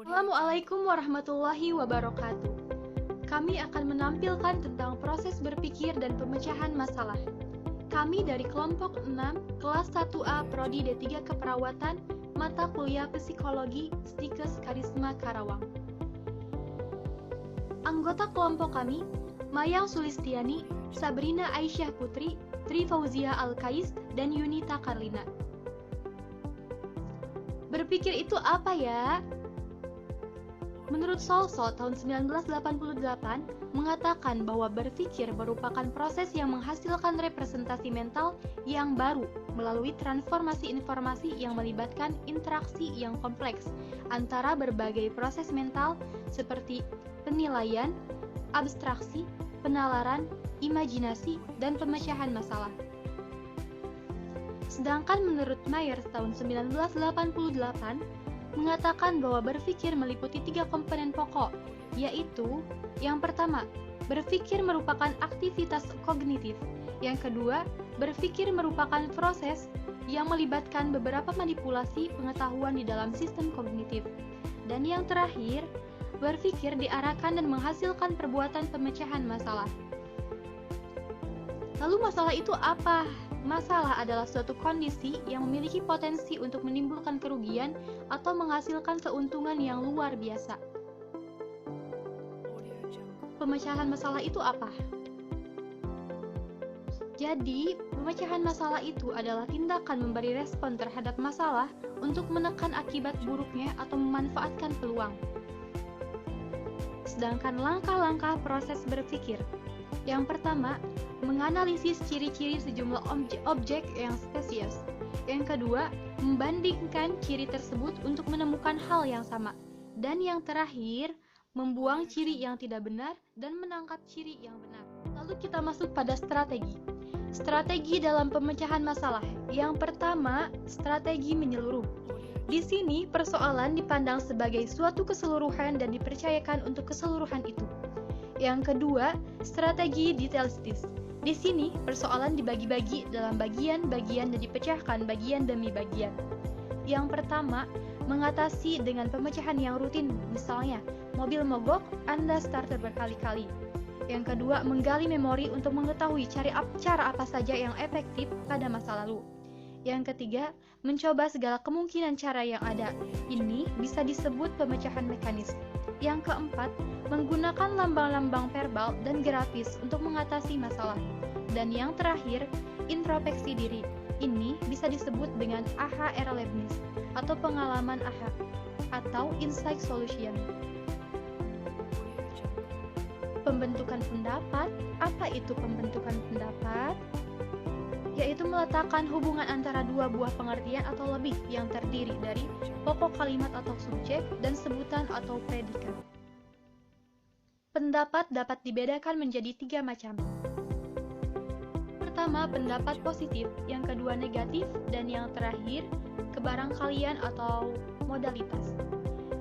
Assalamualaikum warahmatullahi wabarakatuh. Kami akan menampilkan tentang proses berpikir dan pemecahan masalah. Kami dari kelompok 6, kelas 1A Prodi D3 Keperawatan, mata kuliah Psikologi, Stikes Karisma Karawang. Anggota kelompok kami, Mayang Sulistiani, Sabrina Aisyah Putri, Tri Fauzia Al-Kais, dan Yunita Karlina. Berpikir itu apa ya? Menurut Solso tahun 1988 mengatakan bahwa berpikir merupakan proses yang menghasilkan representasi mental yang baru melalui transformasi informasi yang melibatkan interaksi yang kompleks antara berbagai proses mental seperti penilaian, abstraksi, penalaran, imajinasi, dan pemecahan masalah. Sedangkan menurut Myers tahun 1988 mengatakan bahwa berpikir meliputi 3 komponen pokok, yaitu yang pertama, berpikir merupakan aktivitas kognitif. Yang kedua, berpikir merupakan proses yang melibatkan beberapa manipulasi pengetahuan di dalam sistem kognitif. Dan yang terakhir, berpikir diarahkan dan menghasilkan perbuatan pemecahan masalah. Lalu masalah itu apa? Masalah adalah suatu kondisi yang memiliki potensi untuk menimbulkan kerugian atau menghasilkan keuntungan yang luar biasa. Pemecahan masalah itu apa? Jadi, pemecahan masalah itu adalah tindakan memberi respon terhadap masalah untuk menekan akibat buruknya atau memanfaatkan peluang. Sedangkan langkah-langkah proses berpikir. Yang pertama, menganalisis ciri-ciri sejumlah objek yang spesies. Yang kedua, membandingkan ciri tersebut untuk menemukan hal yang sama. Dan yang terakhir, membuang ciri yang tidak benar dan menangkap ciri yang benar. Lalu kita masuk pada strategi. Strategi dalam pemecahan masalah. Yang pertama, strategi menyeluruh. Di sini, persoalan dipandang sebagai suatu keseluruhan dan dipercayakan untuk keseluruhan itu. Yang kedua, strategi detailistis. Di sini, persoalan dibagi-bagi dalam bagian-bagian dan dipecahkan bagian demi bagian. Yang pertama, mengatasi dengan pemecahan yang rutin, misalnya, mobil mogok, Anda starter berkali-kali. Yang kedua, menggali memori untuk mengetahui cara apa saja yang efektif pada masa lalu. Yang ketiga, mencoba segala kemungkinan cara yang ada. Ini bisa disebut pemecahan mekanis. Yang keempat, menggunakan lambang-lambang verbal dan grafis untuk mengatasi masalah. Dan yang terakhir, introspeksi diri. Ini bisa disebut dengan AHR-Leibniz atau pengalaman AHA atau insight solution. Pembentukan pendapat. Apa itu pembentukan pendapat? Yaitu meletakkan hubungan antara dua buah pengertian atau lebih yang terdiri dari pokok kalimat atau subjek dan sebutan atau predikat. Pendapat dapat dibedakan menjadi 3 macam. Pertama, pendapat positif, yang kedua negatif, dan yang terakhir kebarangkalian atau modalitas.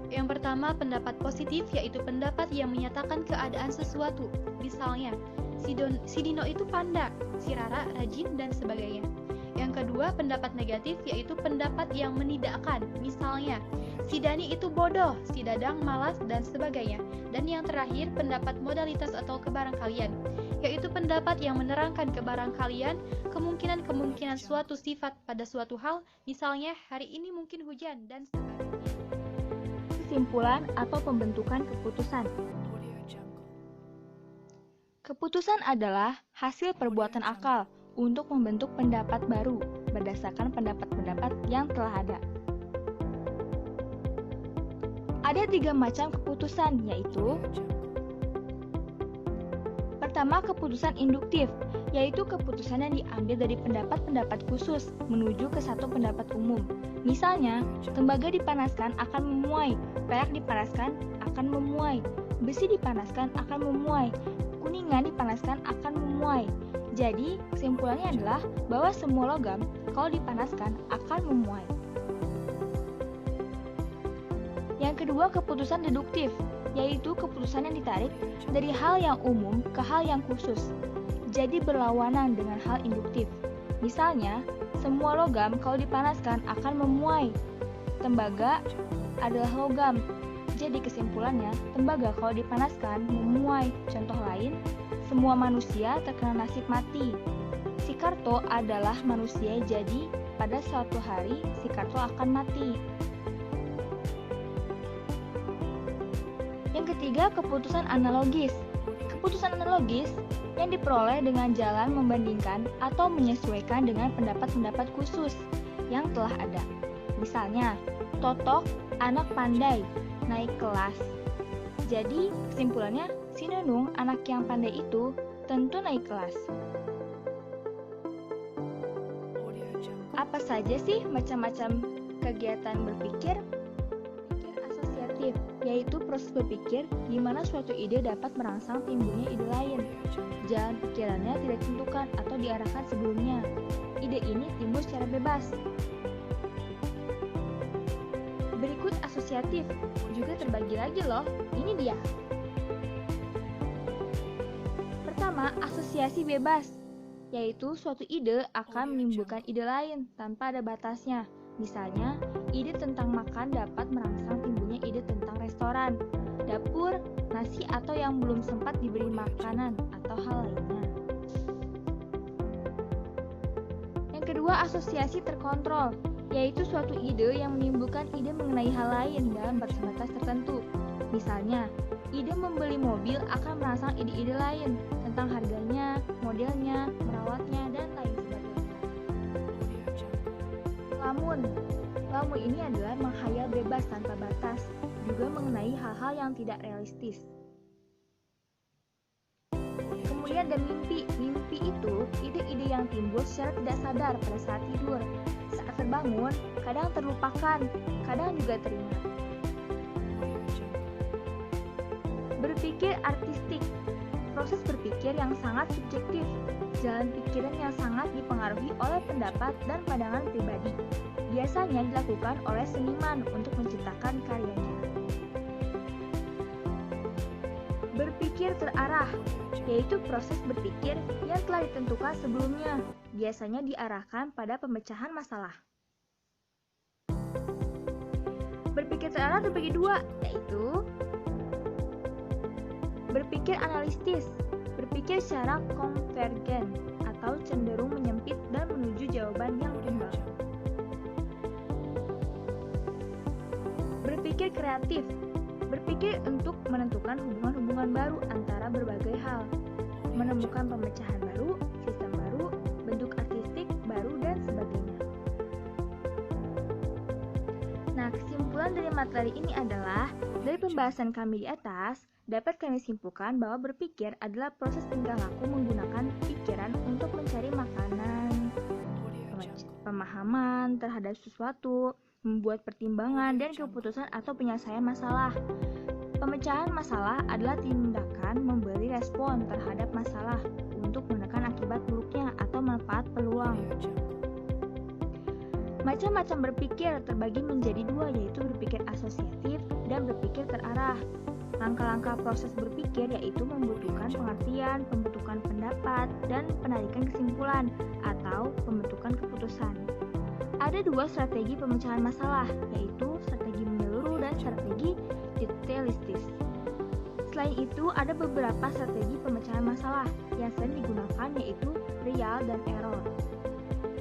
Yang pertama, pendapat positif, yaitu pendapat yang menyatakan keadaan sesuatu. Misalnya, si Dino itu panda, si Rara rajin, dan sebagainya. Yang kedua, pendapat negatif, yaitu pendapat yang menidakkan. Misalnya, si Dani itu bodoh, si Dadang malas, dan sebagainya. Dan yang terakhir, pendapat modalitas atau kebarangkalian, yaitu pendapat yang menerangkan kebarangkalian, kemungkinan-kemungkinan suatu sifat pada suatu hal, misalnya hari ini mungkin hujan, dan sebagainya. Kesimpulan atau pembentukan keputusan. Keputusan adalah hasil perbuatan akal untuk membentuk pendapat baru berdasarkan pendapat-pendapat yang telah ada. Ada 3 macam keputusan, yaitu pertama, keputusan induktif, yaitu keputusan yang diambil dari pendapat-pendapat khusus menuju ke satu pendapat umum. Misalnya, tembaga dipanaskan akan memuai, perak dipanaskan akan memuai, besi dipanaskan akan memuai, kuningan dipanaskan akan memuai. Jadi, kesimpulannya adalah bahwa semua logam kalau dipanaskan akan memuai. Yang kedua, keputusan deduktif, yaitu keputusan yang ditarik dari hal yang umum ke hal yang khusus. Jadi berlawanan dengan hal induktif. Misalnya, semua logam kalau dipanaskan akan memuai. Tembaga adalah logam. Jadi kesimpulannya, tembaga kalau dipanaskan memuai. Contoh lain, semua manusia terkena nasib mati. Si Karto adalah manusia, jadi pada suatu hari si Karto akan mati. Yang ketiga, keputusan analogis. Keputusan analogis yang diperoleh dengan jalan membandingkan atau menyesuaikan dengan pendapat-pendapat khusus yang telah ada. Misalnya, Totok, anak pandai, naik kelas. Jadi, kesimpulannya, si Nunung, anak yang pandai itu, tentu naik kelas. Apa saja sih macam-macam kegiatan berpikir? Berpikir asosiatif, yaitu proses berpikir di mana suatu ide dapat merangsang timbulnya ide lain. Jalan pikirannya tidak ditentukan atau diarahkan sebelumnya. Ide ini timbul secara bebas. Berikut asosiatif, juga terbagi lagi loh, ini dia. Pertama, asosiasi bebas, yaitu suatu ide akan menimbulkan ide lain tanpa ada batasnya. Misalnya, ide tentang makan dapat merangsang timbulnya ide tentang restoran, dapur, nasi atau yang belum sempat diberi makanan atau hal lainnya. Yang kedua, asosiasi terkontrol, yaitu suatu ide yang menimbulkan ide mengenai hal lain dalam batas-batas tertentu. Misalnya, ide membeli mobil akan merangsang ide-ide lain tentang harganya, modelnya, merawatnya, dan lain sebagainya. Lamun ini adalah menghayal bebas tanpa batas, juga mengenai hal-hal yang tidak realistis. Kemudian ada mimpi. Mimpi itu ide-ide yang timbul secara tidak sadar pada saat tidur. Saat terbangun, kadang terlupakan, kadang juga teringat. Berpikir artistik, proses berpikir yang sangat subjektif, jalan pikiran yang sangat dipengaruhi oleh pendapat dan pandangan pribadi. Biasanya dilakukan oleh seniman untuk menciptakan karyanya. Berpikir terarah, yaitu proses berpikir yang telah ditentukan sebelumnya, biasanya diarahkan pada pemecahan masalah. Berpikir terarah terbagi dua, yaitu berpikir analitis, berpikir secara konvergen atau cenderung menyempit dan menuju jawaban yang tunggal. Berpikir kreatif, berpikir untuk menentukan hubungan-hubungan baru antara berbagai hal, menemukan pemecahan baru, sistem baru, bentuk artistik baru, dan sebagainya. Nah, kesimpulan dari materi ini adalah, dari pembahasan kami di atas, dapat kami simpulkan bahwa berpikir adalah proses tingkah laku menggunakan pikiran untuk mencari makanan, pemahaman terhadap sesuatu, membuat pertimbangan dan keputusan atau penyelesaian masalah. Pemecahan masalah adalah tindakan memberi respon terhadap masalah untuk menekan akibat buruknya atau manfaat peluang. Macam-macam berpikir terbagi menjadi dua, yaitu berpikir asosiatif dan berpikir terarah. Langkah-langkah proses berpikir yaitu membutuhkan pengertian, pembentukan pendapat, dan penarikan kesimpulan atau pembentukan keputusan. Ada dua strategi pemecahan masalah, yaitu strategi menyeluruh dan strategi detailistis. Selain itu, ada beberapa strategi pemecahan masalah yang sering digunakan, yaitu trial dan error,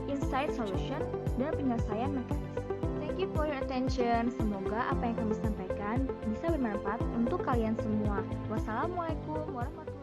insight solution, dan penyelesaian mekanis. Thank you for your attention. Semoga apa yang kami sampaikan bisa bermanfaat untuk kalian semua. Wassalamualaikum warahmatullahi wabarakatuh.